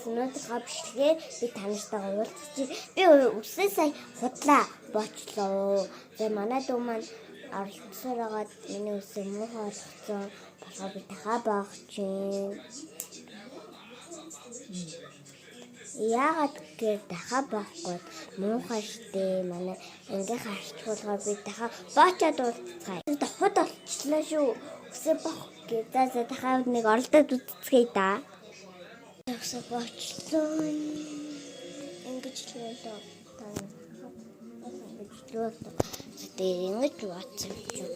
өнөөдөр бичлэгээр би танартайгаа уулзчих. Би өсөө сая худлаа бочлоо. Тэгээ манай дүү маань оролцсоор агаад миний өсөө муухай болгоцсон. Болохоор би дахиад багчин. Яагаад гэхээр дахиад байхгүй муухай штэ манай ингээ харчуулгаар би дахиад боочоод уулзцгаая. Дахиад олчлаа шүү. Өсөө бох гээ. За дахиад нэг оролдоод үзцгээе да. Өсөө бочлоо. Ингэж хэлээ тань. Тэгээ ингэж бодсон чинь.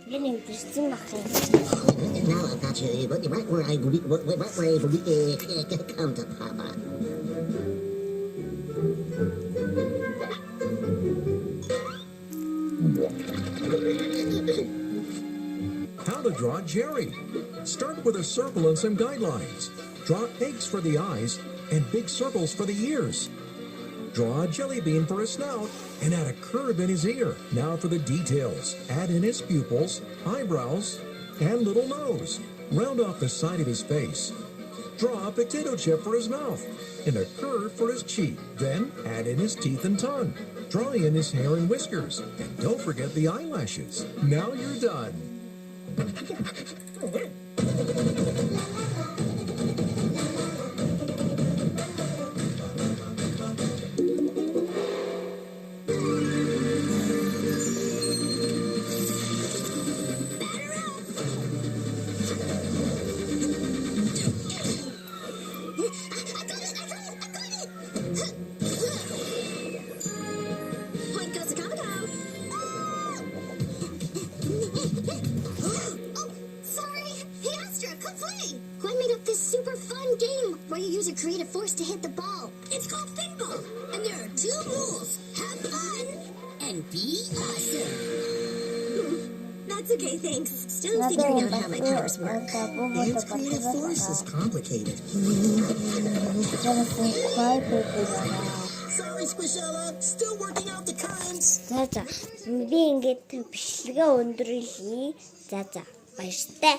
Ini interesting banget. Now I've got you right where I come to Papa. How to draw Jerry. Start with a circle and some guidelines. Draw eggs for the eyes and big circles for the ears. Draw a jelly bean for his snout and add a curve in his ear. Now for the details. Add in his pupils, eyebrows, and little nose. Round off the side of his face. Draw a potato chip for his mouth and a curve for his cheek. Then add in his teeth and tongue. Draw in his hair and whiskers. And don't forget the eyelashes. Now you're done. Where you use a creative force to hit the ball. It's called pinball, and there are 2 rules: have fun and be awesome. That's okay, thanks. Still figuring out how my powers work. Its creative force is complicated. Sorry, Squishella. Still working out the currents. За. Би ингээд бичлэгээ өндөрлөе. За. Баяртай.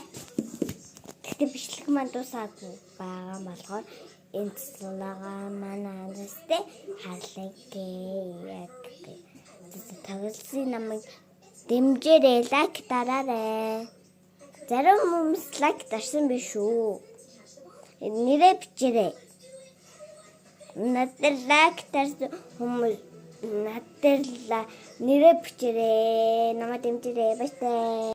Тэгтээ бичлэг маань дуусаагүй байгаа болохоор энэ цэцлэгаа манай анзтай харлаа яг тоглосон намайг дэмжээрэй, лайк дараарай. Зарим хүмүүс лайк дарсан биш үү? Нэрээ бичээрэй. Надад лайк дарсан хүмүүс надад нэрээ бичээрэй. Намайг дэмжээрэй. Баяртай.